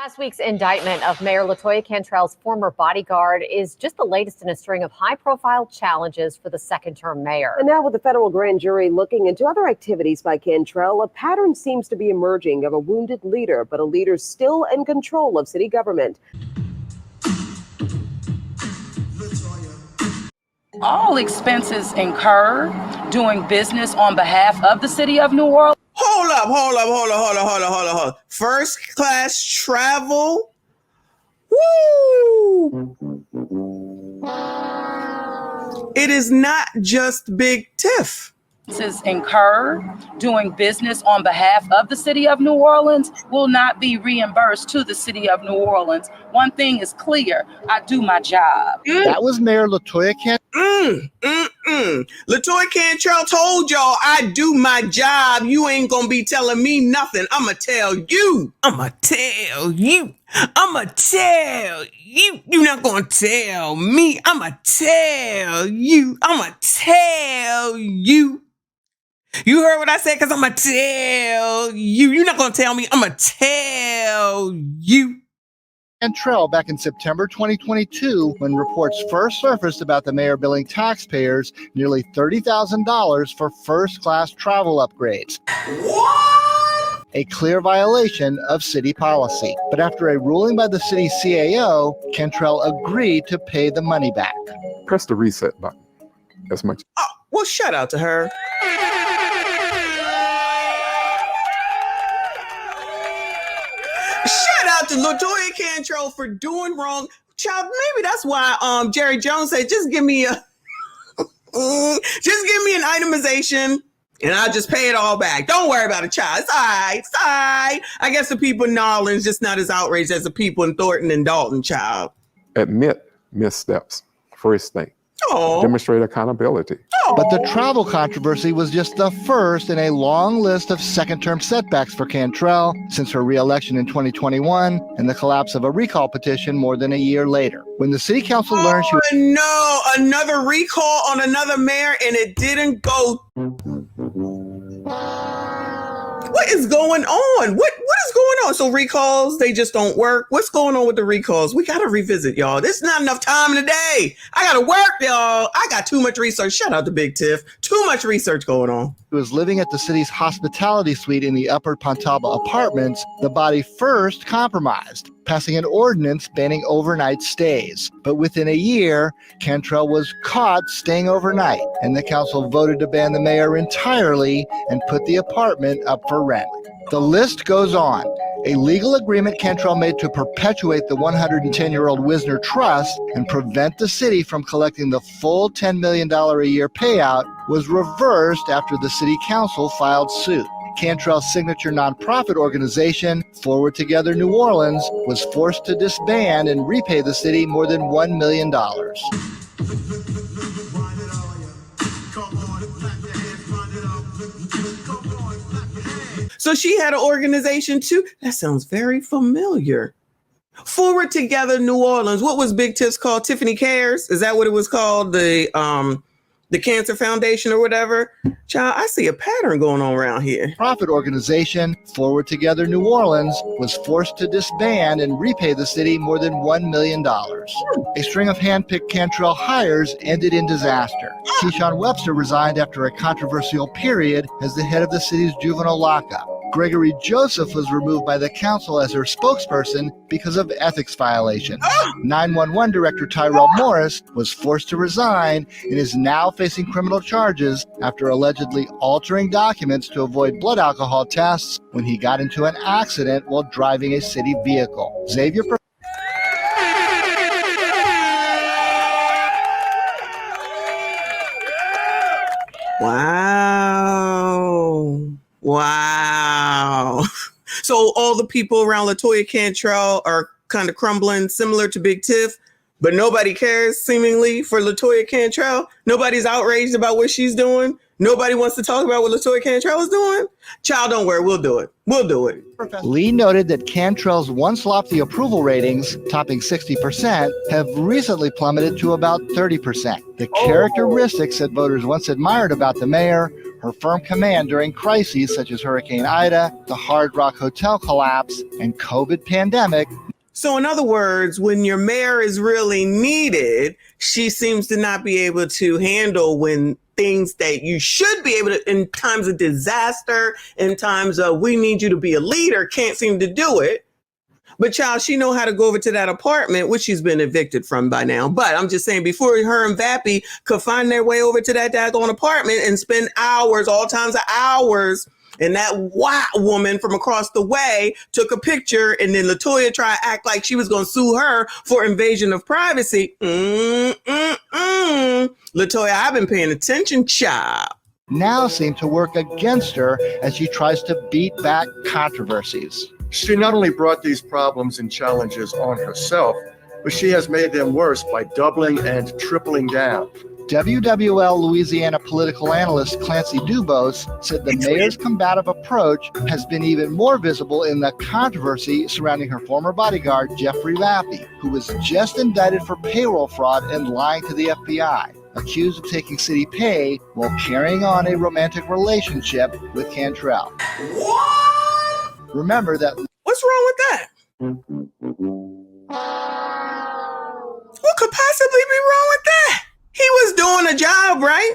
Last week's indictment of Mayor Latoya Cantrell's former bodyguard is just the latest in a string of high-profile challenges for the second-term mayor. And now with the federal grand jury looking into other activities by Cantrell, a pattern seems to be emerging of a wounded leader, but a leader still in control of city government. All expenses incurred doing business on behalf of the city of New Orleans. Hold up. First class travel. Woo! It is not just Big Tiff. Expenses incurred doing business on behalf of the city of New Orleans will not be reimbursed to the city of New Orleans. One thing is clear, I do my job. That was Mayor Latoya Cantrell. Latoya Cantrell told y'all, I do my job. You ain't gonna be telling me nothing. I'ma tell you. You're not gonna tell me. I'ma tell you. You heard what I said? Because I'ma tell you. You're not gonna tell me. I'ma tell you. Cantrell back in September 2022 when reports first surfaced about the mayor billing taxpayers nearly $30,000 for first-class travel upgrades. What? A clear violation of city policy. But after a ruling by the city's CAO, Cantrell agreed to pay the money back. Press the reset button. As much. Oh, well, shout out to her. Shout out to Latoya Cantrell for doing wrong. Child, maybe that's why Jerry Jones said, just give me an itemization and I'll just pay it all back. Don't worry about it, child. It's all right. I guess the people in New Orleans just not as outraged as the people in Thornton and Dalton, child. Admit missteps. First thing. Oh. Demonstrate accountability. But the travel controversy was just the first in a long list of second-term setbacks for Cantrell since her re-election in 2021 and the collapse of a recall petition more than a year later. When the city council learned she was... No, another recall on another mayor and it didn't go... What is going on? What is going on? So recalls, they just don't work. What's going on with the recalls? We got to revisit, y'all. There's not enough time in the day. I got to work, y'all. I got too much research. Shout out to Big Tiff. Too much research going on. Who was living at the city's hospitality suite in the Upper Pontaba apartments, the body first compromised, passing an ordinance banning overnight stays. But within a year, Cantrell was caught staying overnight, and the council voted to ban the mayor entirely and put the apartment up for rent. The list goes on. A legal agreement Cantrell made to perpetuate the 110-year-old Wisner Trust and prevent the city from collecting the full $10 million a year payout was reversed after the city council filed suit. Cantrell's signature nonprofit organization, Forward Together New Orleans, was forced to disband and repay the city more than $1 million. So she had an organization too? That sounds very familiar. Forward Together New Orleans. What was Big Tiff's called? Tiffany Cares? Is that what it was called? The Cancer Foundation or whatever? Child, I see a pattern going on around here. Profit organization, Forward Together New Orleans, was forced to disband and repay the city more than $1 million. A string of hand-picked Cantrell hires ended in disaster. Keyshawn Webster resigned after a controversial period as the head of the city's juvenile lockup. Gregory Joseph was removed by the council as her spokesperson because of ethics violations. 911 Director Tyrell Morris was forced to resign and is now facing criminal charges after allegedly altering documents to avoid blood alcohol tests when he got into an accident while driving a city vehicle. Xavier Wow. So all the people around Latoya Cantrell are kind of crumbling, similar to Big Tiff, but nobody cares seemingly for Latoya Cantrell. Nobody's outraged about what she's doing. Nobody wants to talk about what Latoya Cantrell is doing. Child, don't worry. We'll do it. Lee noted that Cantrell's once lofty approval ratings, topping 60%, have recently plummeted to about 30%. The characteristics that voters once admired about the mayor, her firm command during crises such as Hurricane Ida, the Hard Rock Hotel collapse, and COVID pandemic. So in other words, when your mayor is really needed, she seems to not be able to handle when things that you should be able to, in times of disaster, in times of we need you to be a leader, can't seem to do it. But child, she know how to go over to that apartment, which she's been evicted from by now. But I'm just saying, before her and Vappie could find their way over to that daggone apartment and spend hours, all times of hours, and that white woman from across the way took a picture, and then Latoya tried to act like she was going to sue her for invasion of privacy. Latoya, I've been paying attention, child. Now seem to work against her as she tries to beat back controversies. She not only brought these problems and challenges on herself, but she has made them worse by doubling and tripling down. WWL Louisiana political analyst Clancy Dubose said the mayor's combative approach has been even more visible in the controversy surrounding her former bodyguard, Jeffrey Vappie, who was just indicted for payroll fraud and lying to the FBI, accused of taking city pay while carrying on a romantic relationship with Cantrell. What? Remember that. What's wrong with that? What could possibly be wrong with that? He was doing a job, right?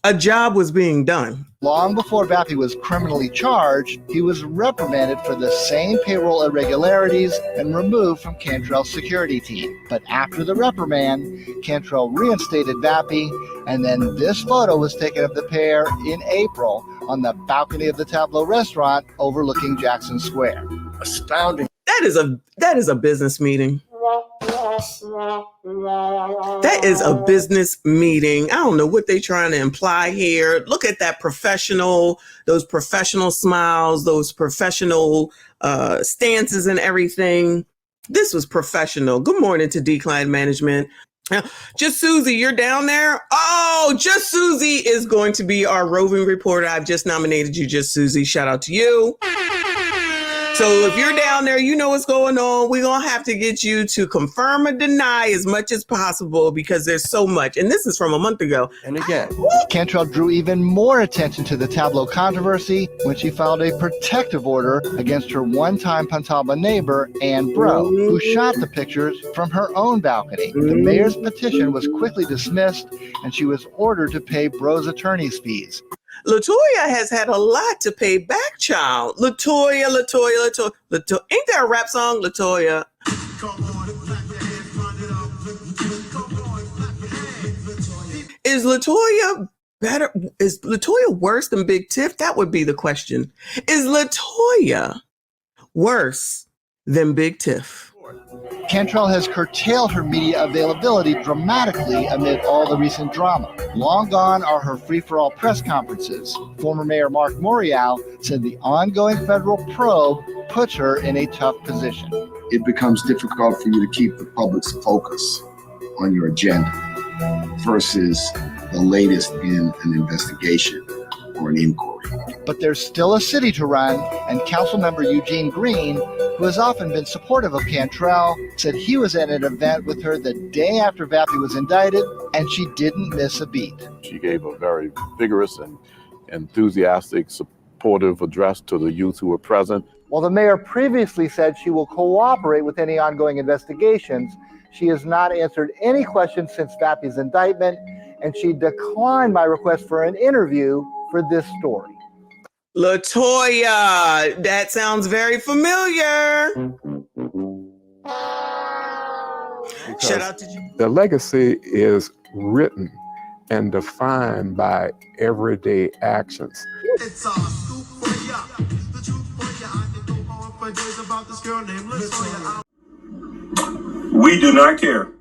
A job was being done. Long before Vappie was criminally charged, he was reprimanded for the same payroll irregularities and removed from Cantrell's security team. But after the reprimand, Cantrell reinstated Vappie, and then this photo was taken of the pair in April on the balcony of the Tableau restaurant overlooking Jackson Square. Astounding. That is a business meeting. That is a business meeting. I don't know what they're trying to imply here. Look at that those professional smiles, those professional stances and everything. This was professional. Good morning to Decline Management. Just Susie, you're down there? Oh, Just Susie is going to be our roving reporter. I've just nominated you, Just Susie. Shout out to you. So if you're down there, you know what's going on. We're going to have to get you to confirm or deny as much as possible because there's so much. And this is from a month ago. And again, Cantrell drew even more attention to the Tableau controversy when she filed a protective order against her one-time Pontalba neighbor, Ann Bro, who shot the pictures from her own balcony. The mayor's petition was quickly dismissed, and she was ordered to pay Bro's attorney's fees. Latoya has had a lot to pay back, child. Latoya. Ain't there a rap song, Latoya? Is Latoya better? Is Latoya worse than Big Tiff? That would be the question. Is Latoya worse than Big Tiff? Cantrell has curtailed her media availability dramatically amid all the recent drama. Long gone are her free-for-all press conferences. Former Mayor Mark Morial said the ongoing federal probe puts her in a tough position. It becomes difficult for you to keep the public's focus on your agenda versus the latest in an investigation or an inquiry. But there's still a city to run, and Councilmember Eugene Green, who has often been supportive of Cantrell, said he was at an event with her the day after Vappie was indicted, and she didn't miss a beat. She gave a very vigorous and enthusiastic, supportive address to the youth who were present. While the mayor previously said she will cooperate with any ongoing investigations, she has not answered any questions since Vappie's indictment, and she declined my request for an interview for this story. Latoya, that sounds very familiar. Shout out to you. The legacy is written and defined by everyday actions. It's a scoop for ya. The truth for ya. I can go on for days about this girl named Latoya. We do not care